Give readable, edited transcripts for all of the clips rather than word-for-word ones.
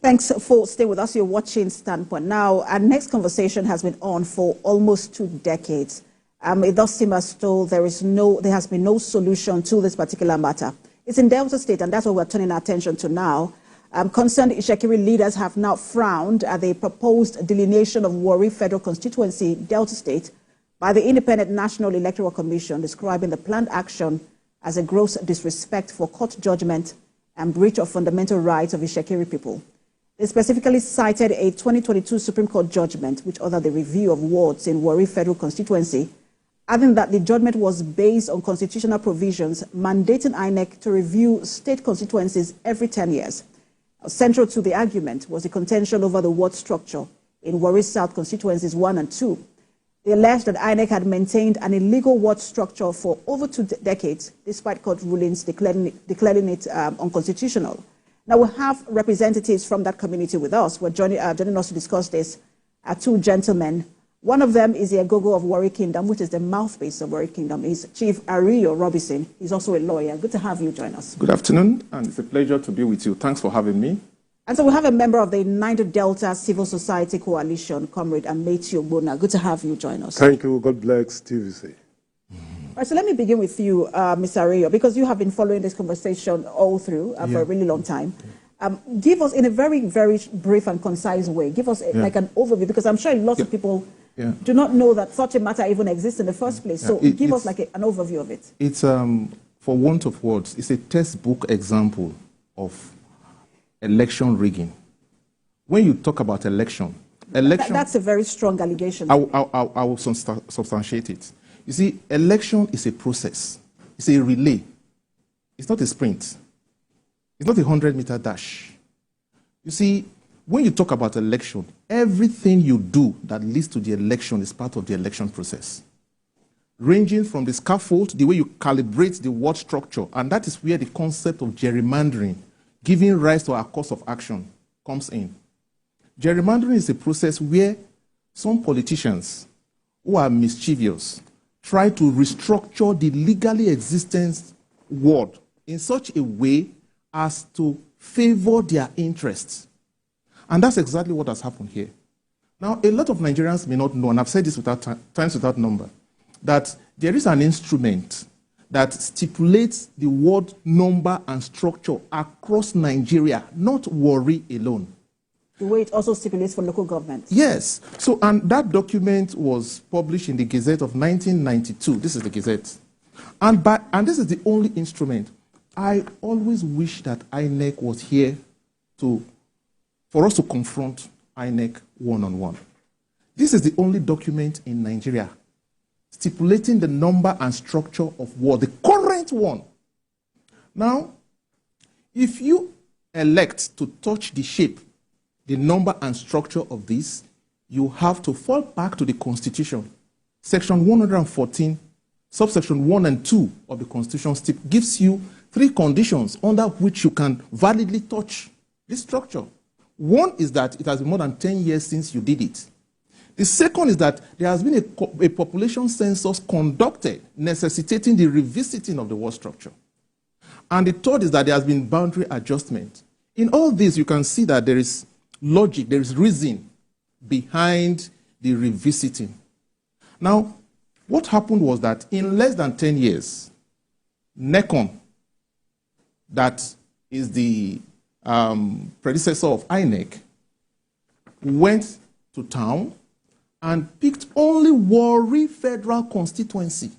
Thanks for staying with us. You're watching Standpoint. Now, our next conversation has been on for almost 2 decades. It does seem as though there has been no solution to this particular matter. It's in Delta State, and that's what we're turning our attention to now. Concerned Ishekiri leaders have now frowned at the proposed delineation of Warri Federal Constituency, Delta State, by the Independent National Electoral Commission, describing the planned action as a gross disrespect for court judgment and breach of fundamental rights of Ishekiri people. They specifically cited a 2022 Supreme Court judgment which ordered the review of wards in Warri Federal Constituency, adding that the judgment was based on constitutional provisions mandating INEC to review state constituencies every 10 years. Central to the argument was the contention over the ward structure in Warri South constituencies 1 and 2. They alleged that INEC had maintained an illegal ward structure for over 2 decades, despite court rulings declaring it unconstitutional. Now, we have representatives from that community with us. We're joining us to discuss this. 2 gentlemen. One of them is the Agogo of Warri Kingdom, which is the mouthpiece of Warri Kingdom. He's Chief Ario Robinson. He's also a lawyer. Good to have you join us. Good afternoon, and it's a pleasure to be with you. Thanks for having me. And so we have a member of the Niger Delta Civil Society Coalition, Comrade Ameti Ogbonna. Good to have you join us. Thank you. God bless TVC. All right, so let me begin with you, Mr. Ario, because you have been following this conversation all through for a really long time. Give us, in a very, very brief and concise way, give us like an overview, because I'm sure lots of people do not know that such a matter even exists in the first place. So give us like an overview of it. It's, for want of words, it's a textbook example of election rigging. When you talk about election... That's a very strong allegation. I will substantiate it. You see, election is a process. It's a relay. It's not a sprint. It's not a 100-meter dash. You see, when you talk about election, everything you do that leads to the election is part of the election process. Ranging from the scaffold, the way you calibrate the ward structure, and that is where the concept of gerrymandering, giving rise to our course of action, comes in. Gerrymandering is a process where some politicians who are mischievous try to restructure the legally existent ward in such a way as to favor their interests. And that's exactly what has happened here. Now, a lot of Nigerians may not know, and I've said this times without number, that there is an instrument that stipulates the ward number and structure across Nigeria, not Warri alone. The way it also stipulates for local governments. Yes. So, and that document was published in the Gazette of 1992. This is the Gazette. And this is the only instrument. I always wish that INEC was here for us to confront INEC one-on-one. This is the only document in Nigeria stipulating the number and structure of ward, the current one. Now, if you elect to touch the shape, the number and structure of this, you have to fall back to the Constitution. Section 114, subsection 1 and 2 of the Constitution gives you 3 conditions under which you can validly touch this structure. One is that it has been more than 10 years since you did it. The second is that there has been a population census conducted necessitating the revisiting of the ward structure. And the third is that there has been boundary adjustment. In all this, you can see that there is logic, there is reason behind the revisiting. Now, what happened was that in less than 10 years, NECON, that is the predecessor of INEC, went to town and picked only Warri Federal Constituency.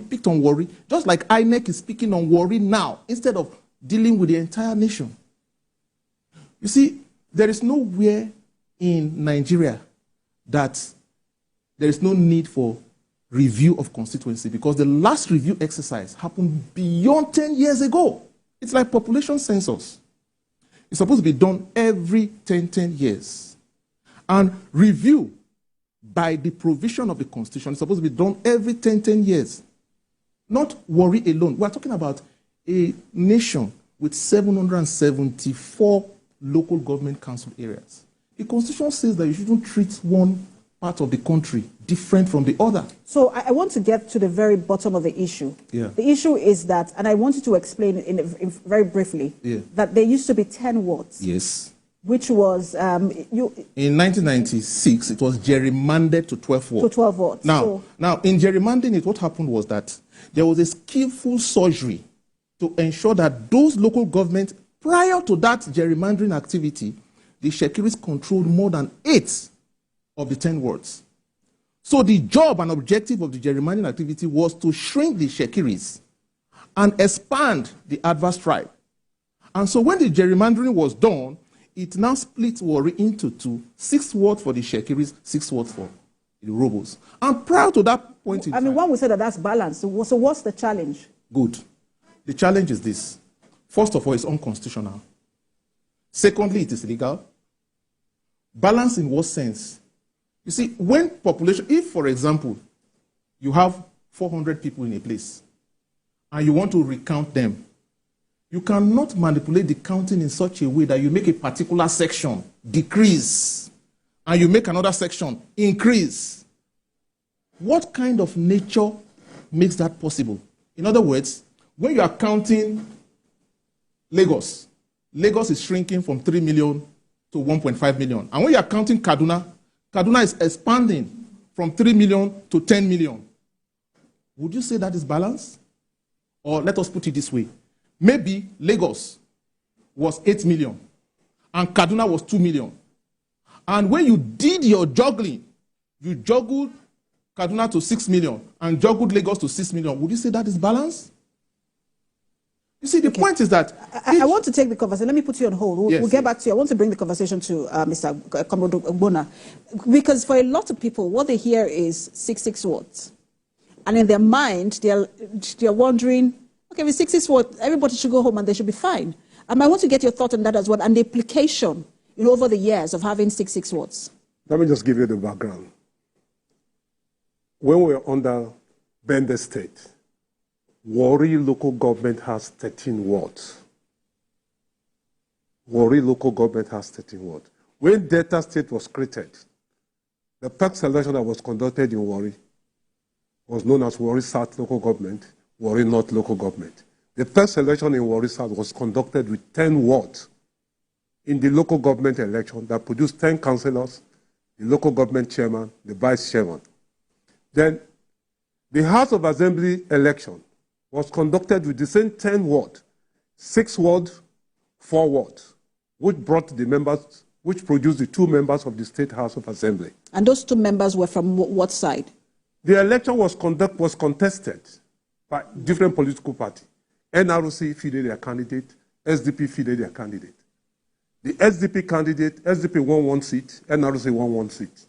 Picked on Warri, just like INEC is picking on Warri now, instead of dealing with the entire nation. You see, there is nowhere in Nigeria that there is no need for review of constituency, because the last review exercise happened beyond 10 years ago. It's like population census. It's supposed to be done every 10 years. And review by the provision of the Constitution is supposed to be done every 10 years. Not Warri alone. We're talking about a nation with 774 local government council areas. The Constitution says that you shouldn't treat one part of the country different from the other. So I want to get to the very bottom of the issue. Yeah. The issue is that, and I want you to explain it very briefly, that there used to be 10 wards. Yes. Which was, In 1996, it was gerrymandered to 12 wards. To 12 wards. Now, in gerrymandering it, what happened was that there was a skillful surgery to ensure that those local governments, prior to that gerrymandering activity, the Shekiris controlled more than 8 of the 10 wards. So the job and objective of the gerrymandering activity was to shrink the Shekiris and expand the adverse tribe. And so when the gerrymandering was done, it now split Warri into 2, 6 wards for the Shekiris, 6 wards for the Urhobos. And prior to that point in time... one would say that that's balanced. So what's the challenge? Good. The challenge is this. First of all, it's unconstitutional. Secondly, it is illegal. Balance in what sense? You see, when population... If, for example, you have 400 people in a place and you want to recount them, you cannot manipulate the counting in such a way that you make a particular section decrease and you make another section increase. What kind of nature makes that possible? In other words, when you are counting Lagos, Lagos is shrinking from 3 million to 1.5 million. And when you are counting Kaduna, Kaduna is expanding from 3 million to 10 million. Would you say that is balance? Or let us put it this way. Maybe Lagos was 8 million and Kaduna was 2 million. And when you did your juggling, you juggled Kaduna to 6 million and juggled Lagos to 6 million. Would you say that is balance? You see, the point is that... I want to take the conversation. Let me put you on hold. We'll get back to you. I want to bring the conversation to Mr. Ogbonna. Because for a lot of people, what they hear is 6 wards. And in their mind, they're wondering... Okay, with 6 wards, everybody should go home and they should be fine. I want to get your thought on that as well, and the implication, over the years of having 6 wards. Let me just give you the background. When we were under Bende State, Warri local government has 13 wards. Warri local government has 13 wards. When Delta State was created, the first selection that was conducted in Warri was known as Warri South local government, Warri North local government. The first election in Warri South was conducted with 10 wards in the local government election that produced 10 councillors, the local government chairman, the vice chairman. Then the House of Assembly election was conducted with the same 10 wards, 6 wards, 4 wards, which brought the members, which produced the 2 members of the State House of Assembly. And those 2 members were from what side? The election was contested by different political parties. NRC fielded their candidate, SDP fielded their candidate. The SDP candidate, SDP won 1 seat, NRC won 1 seat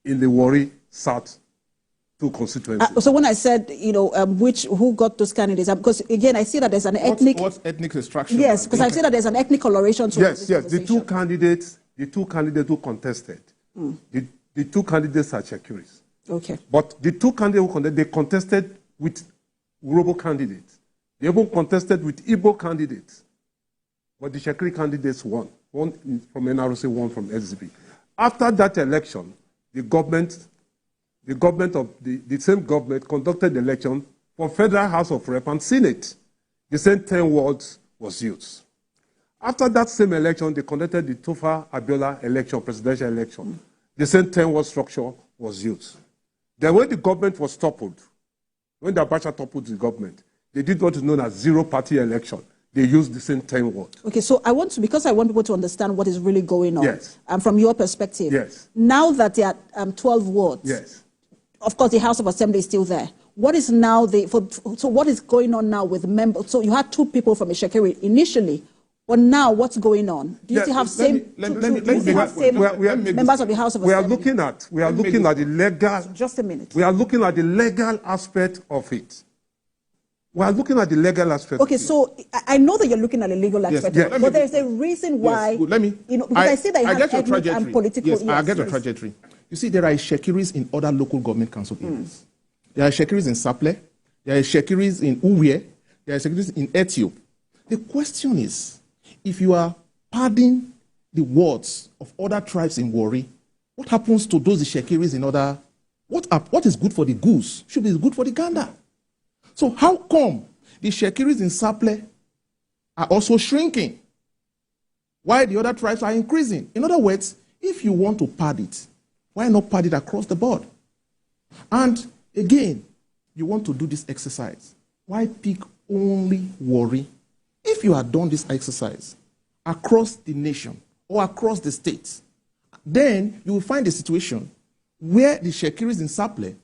in the Warri South 2 constituencies. So when I said, who got those candidates, because again, I see that there's an ethnic... What's ethnic extraction? Yes, because I see that there's an ethnic coloration to Yes, the two candidates who contested, the 2 candidates are Shekiris. Okay. But the 2 candidates who contested, they contested with Urhobo candidates. They even contested with Igbo candidates. But the Shekiri candidates won. One from NRC, one from SDP. After that election, the same government conducted the election for Federal House of Rep and Senate. The same 10 wards was used. After that same election, they conducted the Tofa Abiola election, presidential election. The same 10 ward structure was used. Then when the government was toppled, when the Abacha toppled the government, they did what is known as zero-party election. They used the same 10 wards. Okay, so because I want people to understand what is really going on. Yes. From your perspective. Yes. Now that there are 12 wards. Yes. Of course, the House of Assembly is still there. What is now so what is going on now with members? So you had 2 people from Ishekiri initially, but now what's going on? Do you still have members of the House of Assembly? We are looking at the legal. Just a minute. We are looking at the legal aspect of it. We are looking at the legal aspect. Okay, so I know that you're looking at the legal aspect, but there's a reason why. Yes, because I see that you have ethnic and political. Yes, I get your trajectory. You see, there are Shekiris in other local government council areas. There are Shekiris in Saple. There are Shekiris in Uwe. There are Shekiris in Ethiop. The question is, if you are padding the wards of other tribes in Warri, what happens to those Shekiris in other? What is good for the goose should be good for the gander. So how come the Shekiris in Saple are also shrinking? while the other tribes are increasing. In other words, if you want to pad it, why not pad it across the board? And again, you want to do this exercise. Why pick only Warri? If you had done this exercise across the nation or across the states, then you will find a situation where the Shekiris in Saple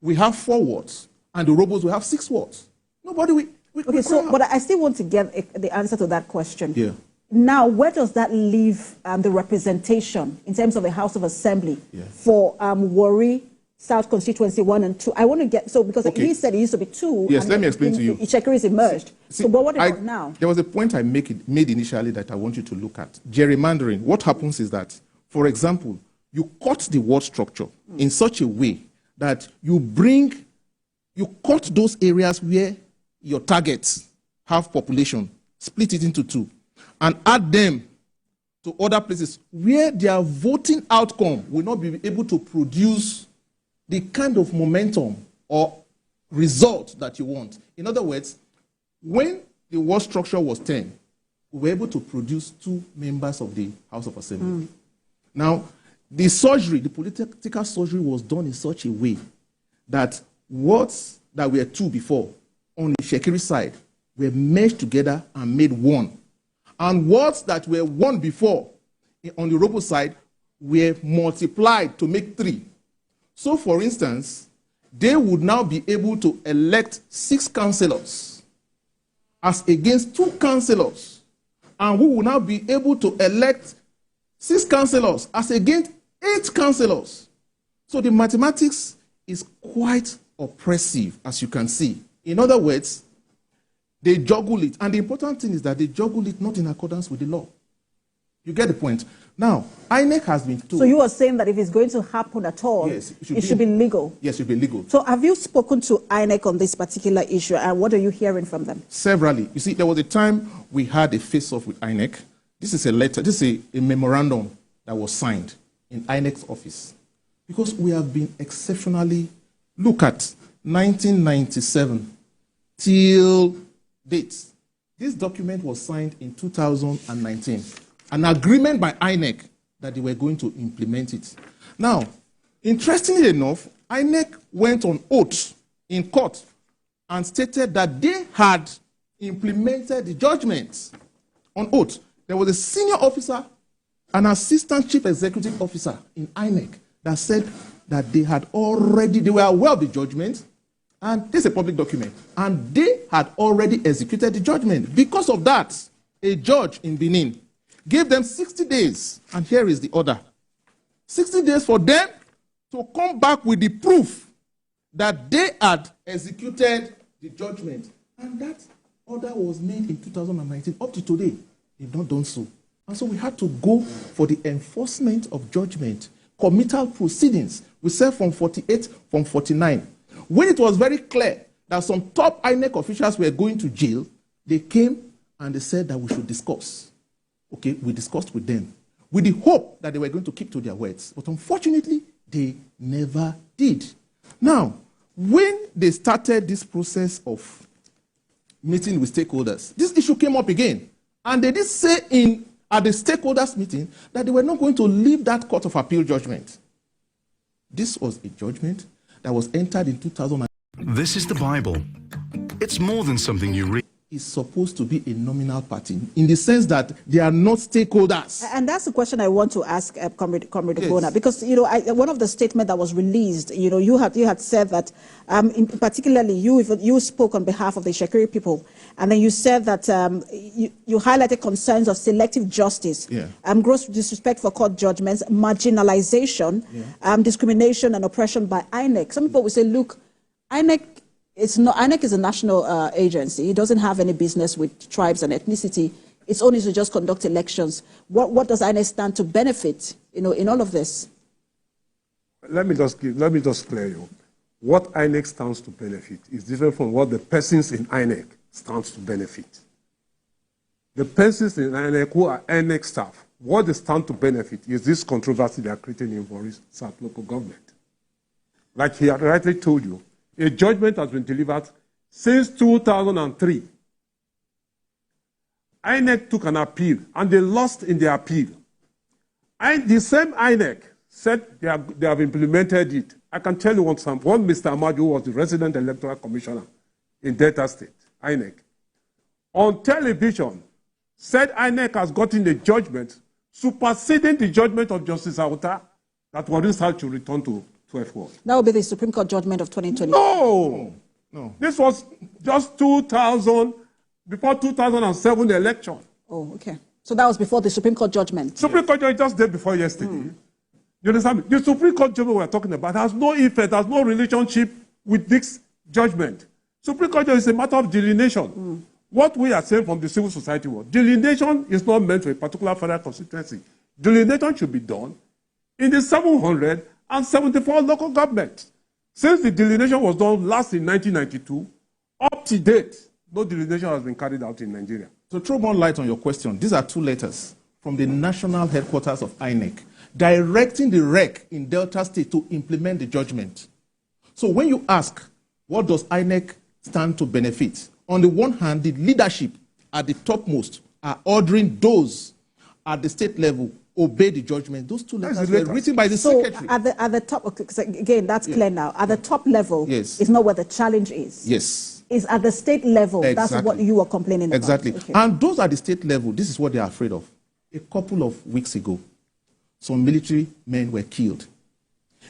will have 4 wards and the Robos will have 6 wards. Nobody will. Okay, so, but I still want to get the answer to that question. Yeah. Now, where does that leave the representation in terms of the House of Assembly for Warri South Constituency 1 and 2? I want to get, so because he said it used to be 2. Yes, let me explain to you. Shekiris emerged. So, but what about now? There was a point I made initially that I want you to look at. Gerrymandering. What happens is that, for example, you cut the ward structure in such a way that you cut those areas where your targets have population, split it into 2, and add them to other places where their voting outcome will not be able to produce the kind of momentum or result that you want. In other words, when the ward structure was 10, we were able to produce 2 members of the House of Assembly. Now, the surgery, the political surgery was done in such a way that wards that were 2 before on the Shekiri side were merged together and made 1. And wards that were 1 before on the Robo side were multiplied to make 3. So, for instance, they would now be able to elect 6 councillors as against 2 councillors. And we will now be able to elect 6 councillors as against 8 councillors. So the mathematics is quite oppressive, as you can see. In other words, they juggle it. And the important thing is that they juggle it not in accordance with the law. You get the point? Now, INEC has been told... So you are saying that if it's going to happen at all, yes, it should be legal? Yes, it should be legal. So have you spoken to INEC on this particular issue, and what are you hearing from them? Severally. You see, there was a time we had a face-off with INEC. This is a letter, this is a memorandum that was signed in INEC's office. Because we have been exceptionally... Look at 1997 till date. This document was signed in 2019. An agreement by INEC that they were going to implement it. Now, interestingly enough, INEC went on oath in court and stated that they had implemented the judgment on oath. There was a senior officer, an assistant chief executive officer in INEC that said that they were aware of the judgment, and this is a public document, and they had already executed the judgment. Because of that, a judge in Benin gave them 60 days, and here is the order. 60 days for them to come back with the proof that they had executed the judgment. And that order was made in 2019. Up to today, they've not done so. And so we had to go for the enforcement of judgment, committal proceedings. We said from 48, from 49. When it was very clear that some top INEC officials were going to jail, they came and they said that we should discuss. Okay, we discussed with them with the hope that they were going to keep to their words. But unfortunately, they never did. Now, when they started this process of meeting with stakeholders, this issue came up again. And they did say at the stakeholders meeting that they were not going to leave that court of appeal judgment. This was a judgment that was entered in 2000. This is the Bible. It's more than something you read. Is supposed to be a nominal party in the sense that they are not stakeholders. And that's the question I want to ask Comrade Bona, because one of the statements that was released, you had said that, particularly you spoke on behalf of the Shekiri people, and then you said that you highlighted concerns of selective justice, gross disrespect for court judgments, marginalization, discrimination and oppression by INEC. Some people will say, look, INEC is a national agency. It doesn't have any business with tribes and ethnicity. It's only to just conduct elections. What does INEC stand to benefit, in all of this? Let me just clear you. What INEC stands to benefit is different from what the persons in INEC stands to benefit. The persons in INEC who are INEC staff, what they stand to benefit is this controversy they are creating in Warri South local government. Like he had rightly told you, a judgment has been delivered since 2003. INEC took an appeal, and they lost in the appeal. And the same INEC said they have implemented it. I can tell you one Mr. Amaju, who was the resident electoral commissioner in Delta State, INEC, on television, said INEC has gotten a judgment superseding the judgment of Justice Auta that Warri South to return to 12 wards. That would be the Supreme Court judgment of 2020. No. This was just 2000, before 2007 election. Oh, okay. So that was before the Supreme Court judgment. Supreme Court judgment just day before yesterday. You understand me? The Supreme Court judgment we're talking about has no effect, has no relationship with this judgment. Supreme Court judgment is a matter of delineation. What we are saying from the civil society world, delineation is not meant for a particular federal constituency. Delineation should be done in the 774 local governments. Since the delineation was done last in 1992, up to date, no delineation has been carried out in Nigeria. So throw more light on your question. These are 2 letters from the national headquarters of INEC directing the REC in Delta State to implement the judgment. So when you ask, what does INEC stand to benefit? On the one hand, the leadership at the topmost are ordering those at the state level obey the judgment. Those 2 letters were written by the secretary. At the top, again, that's clear now. At the top level is not where the challenge is. Yes. It's at the state level. Exactly. That's what you were complaining about. Exactly. Okay. And those at the state level, this is what they are afraid of. A couple of weeks ago, some military men were killed.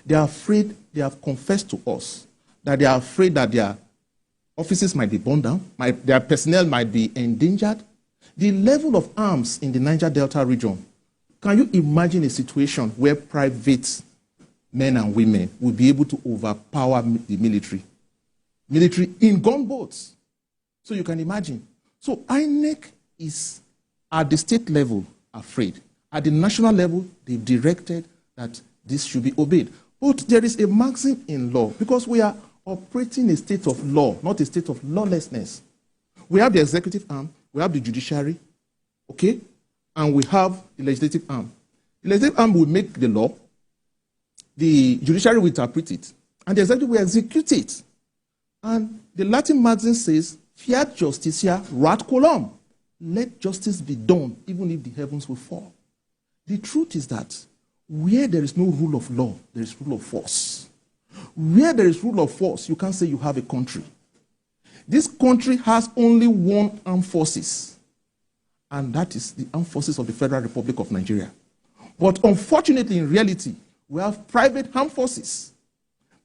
They are afraid, they have confessed to us, that they are afraid that their offices might be burned down, their personnel might be endangered. The level of arms in the Niger Delta region, can you imagine a situation where private men and women will be able to overpower the military in gunboats? So you can imagine. So INEC is at the state level afraid. At the national level, they've directed that this should be obeyed. But there is a maxim in law, because we are operating a state of law, not a state of lawlessness. We have the executive arm, we have the judiciary, okay? And we have the legislative arm. The legislative arm will make the law, the judiciary will interpret it, and the executive will execute it. And the Latin maxim says, fiat justitia rat coelum. Let justice be done, even if the heavens will fall. The truth is that where there is no rule of law, there is rule of force. Where there is rule of force, you can't say you have a country. This country has only one armed forces, and that is the armed forces of the Federal Republic of Nigeria. But unfortunately, in reality, we have private armed forces,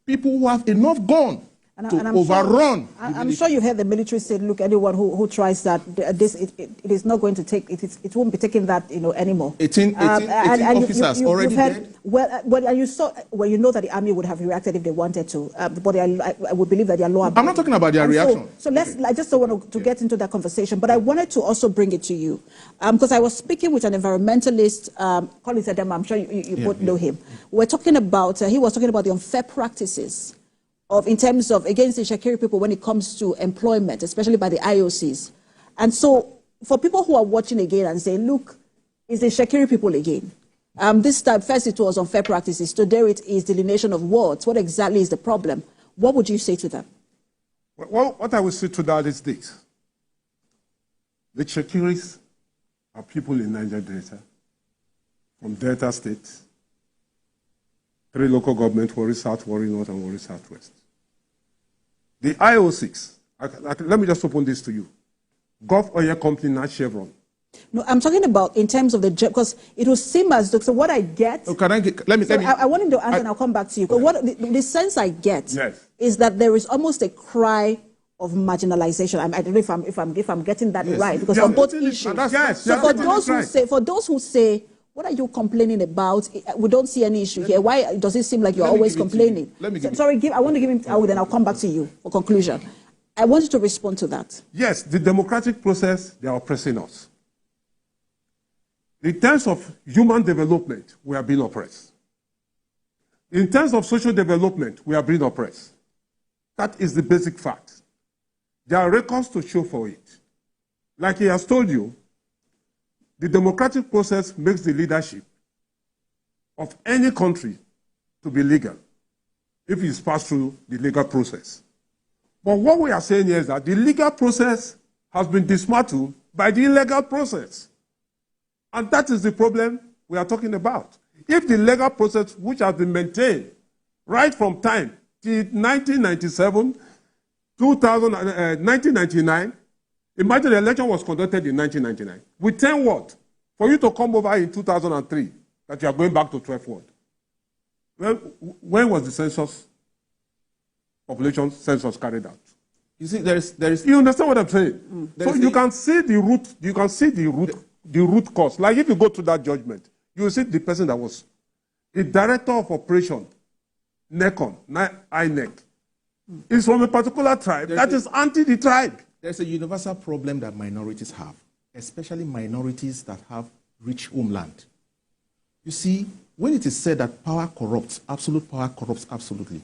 people who have enough gun to overrun. I'm sure you heard the military say, look, anyone who tries that, it is not going to take, it won't be taking that anymore. 18 officers already dead? Well, and you saw, well, you know that the army would have reacted if they wanted to, but I would believe that they are law. I'm not talking about their reaction. So I just don't want to get into that conversation, but I wanted to also bring it to you, because I was speaking with an environmentalist, Colin Sedema, I'm sure you both know him. We're talking about, he was talking about the unfair practices in terms of against the Shakiri people when it comes to employment, especially by the IOCs. And so for people who are watching again and saying, look, it's the Shakiri people again. This time, first it was unfair practices. Today it is delineation of wards. What exactly is the problem? What would you say to them? Well, what I would say to that is this. The Shakiris are people in Niger Delta, from Delta State, 3 local governments, Warri South, Warri North, and Warri Southwest. The IO6, let me just open this to you. Gulf Oil Company, not Chevron. No, I'm talking about in terms of the, because it will seem as though, so what I get, Oh, can I get, let me. I want him to answer and I'll come back to you. But what the sense I get is that there is almost a cry of marginalization. I don't know if I'm getting that right, because for both issues. So for those who say, what are you complaining about? We don't see any issue here. Why does it seem like you're always complaining? I want to give him, then I'll come back to you for conclusion. I want you to respond to that. Yes, the democratic process, they are oppressing us. In terms of human development, we are being oppressed. In terms of social development, we are being oppressed. That is the basic fact. There are records to show for it. Like he has told you, the democratic process makes the leadership of any country to be legal if it's passed through the legal process. But what we are saying here is that the legal process has been dismantled by the illegal process. And that is the problem we are talking about. If the legal process, which has been maintained right from time till 1997, 1999, imagine the election was conducted in 1999. With 10 what? For you to come over in 2003, that you are going back to 12 what? When was the census, population census carried out? You see, there is. You understand what I'm saying? So you can see the root. You can see the root cause. Like if you go to that judgment, you will see the person that was the director of operation, NECON, INEC, is from a particular tribe that is anti the tribe. There's a universal problem that minorities have, especially minorities that have rich homeland. You see, when it is said that power corrupts, absolute power corrupts absolutely.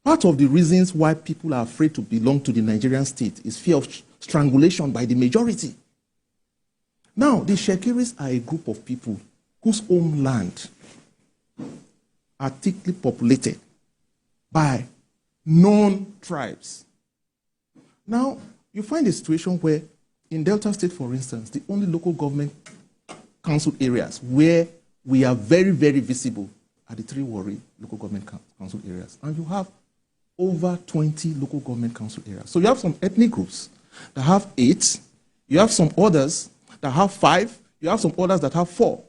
Part of the reasons why people are afraid to belong to the Nigerian state is fear of strangulation by the majority. Now, the Shekiris are a group of people whose homeland are thickly populated by non-tribes. Now, you find a situation where in Delta State, for instance, the only local government council areas where we are very, very visible are the 3 Warri local government council areas. And you have over 20 local government council areas. So you have some ethnic groups that have 8, you have some others that have 5, you have some others that have 4.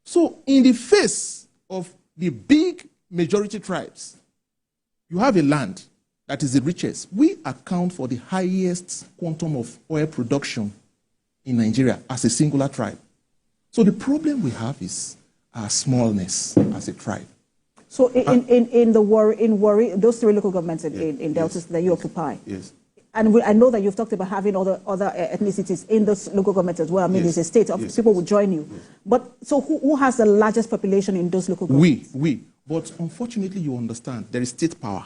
So in the face of the big majority tribes, you have a land that is the richest. We account for the highest quantum of oil production in Nigeria as a singular tribe. So the problem we have is our smallness as a tribe. So in Warri, those 3 local governments in Delta that you occupy. Yes. And I know that you've talked about having other ethnicities in those local governments as well. I mean, Yes. it's a state of people will join you. Yes. But so who has the largest population in those local governments? We. But unfortunately, you understand, there is state power.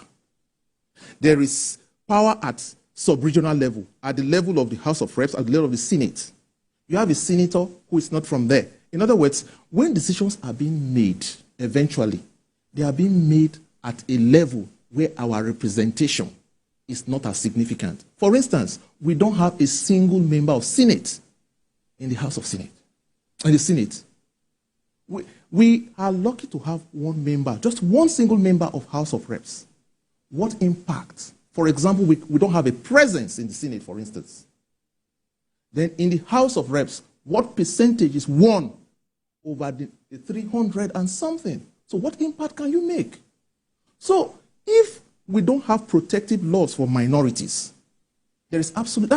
There is power at sub-regional level, at the level of the House of Reps, at the level of the Senate. You have a senator who is not from there. In other words, when decisions are being made, eventually, they are being made at a level where our representation is not as significant. For instance, we don't have a single member of Senate in the House of Senate, in the Senate. We are lucky to have one member, just one single member of House of Reps. What impact? For example, we don't have a presence in the Senate, for instance. Then in the House of Reps, what percentage is won over the 300 and something? So what impact can you make? So if we don't have protective laws for minorities, that's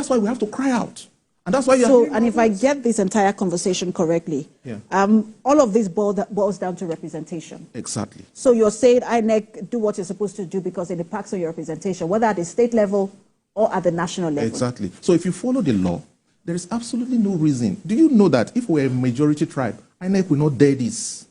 why we have to cry out. And that's why and if I get this entire conversation correctly, all of this boils down to representation. Exactly. So you're saying INEC do what you're supposed to do because it impacts on your representation, whether at the state level or at the national level. Exactly. So if you follow the law, there is absolutely no reason. Do you know that if we're a majority tribe, INEC will not dare this?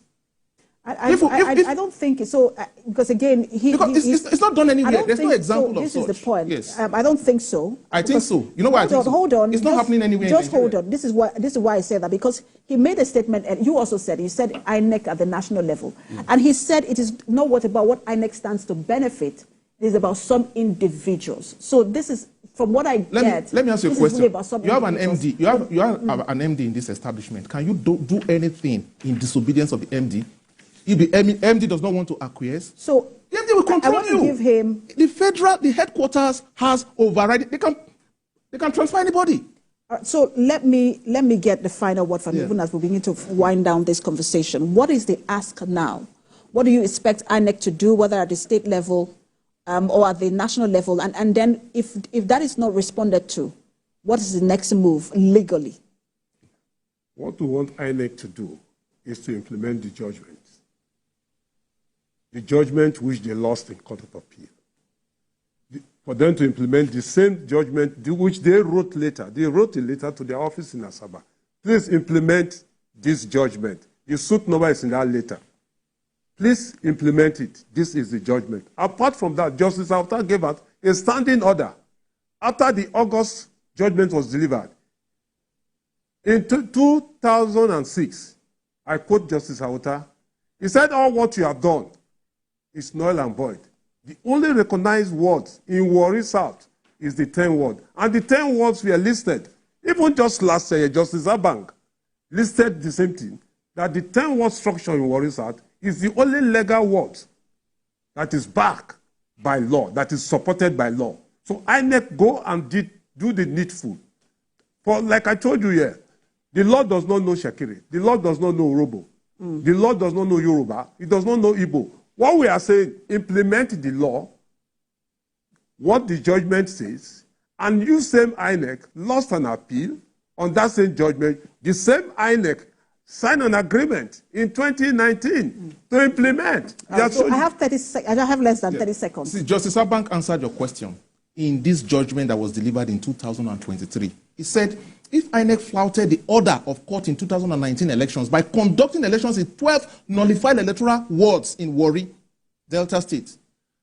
I don't think so, because again, it's not done anywhere. There's no example of this such. This is the point. Yes. I don't think so. I think so. You know why I think so? Hold on. It's not happening anywhere. Just hold on. This is why I said that, because he made a statement, and you also said, INEC at the national level. And he said it is not about what INEC stands to benefit. It is about some individuals. So this is, from what I get, let me ask you a question. Really about you have an MD. You have an MD in this establishment. Can you do anything in disobedience of the MD? If the MD does not want to acquiesce, so the MD will control I want to give him the headquarters has overriding. They can transfer anybody. So let me get the final word from you, even as we begin to wind down this conversation. What is the ask now? What do you expect INEC to do, whether at the state level or at the national level? And then if that is not responded to, what is the next move legally? What we want INEC to do is to implement the judgment. The judgment which they lost in Court of Appeal. For them to implement the same judgment which they wrote later. They wrote a letter to their office in Asaba. Please implement this judgment. The suit number is in that letter. Please implement it. This is the judgment. Apart from that, Justice Auta gave out a standing order after the August judgment was delivered. In 2006, I quote Justice Auta, he said, all what you have done is null and void. The only recognized words in Warri South is the 10 words. And the 10 words were listed Even just last year, Justice Abank listed the same thing, that the 10-word structure in Warri South is the only legal word that is backed by law, that is supported by law. So INEC go and do the needful. For, like I told you here, the law does not know Shekiri. The law does not know Orobo. The law does not know Yoruba. It does not know Igbo. What we are saying, implement the law, what the judgment says, and you same INEC lost an appeal on that same judgment. The same INEC signed an agreement in 2019 to implement. So I have less than 30 seconds. See, Justice Abank answered your question in this judgment that was delivered in 2023. He said, if INEC flouted the order of court in 2019 elections by conducting elections in 12 nullified electoral wards in Warri, Delta State,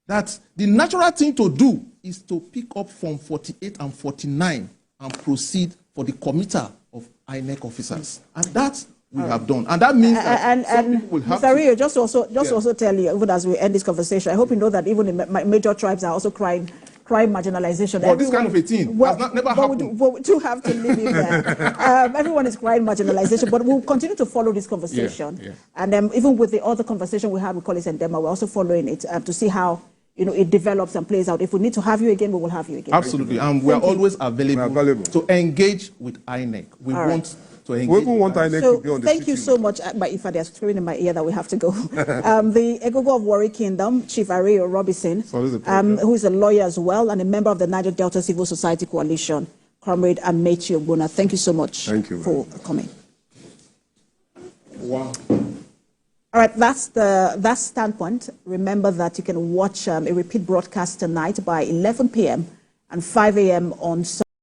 that the natural thing to do is to pick up from 48 and 49 and proceed for the committer of INEC officers. And that we have done. And that means that some people will have Mr. Rio, just also tell you, even as we end this conversation, I hope you know that even in major tribes are also crying marginalization. Well, this kind of a thing has never happened. We do have to leave it there. Everyone is crying marginalization, but we'll continue to follow this conversation. Yeah. And even with the other conversation we had with colleagues and Dema, we're also following it to see how it develops and plays out. If we need to have you again, we will have you again. Absolutely, and we're always available to engage with INEC. We want to engage. We even want INEC to be on the thank you so much. If they're screaming in my ear that we have to go. The Egogo of Warri Kingdom, Chief Ario Robinson, who is a lawyer as well and a member of the Niger Delta Civil Society Coalition, Comrade Amechi Ogbonna. Thank you so much for coming. Wow. All right, that's Standpoint. Remember that you can watch a repeat broadcast tonight by 11 p.m. and 5 a.m. on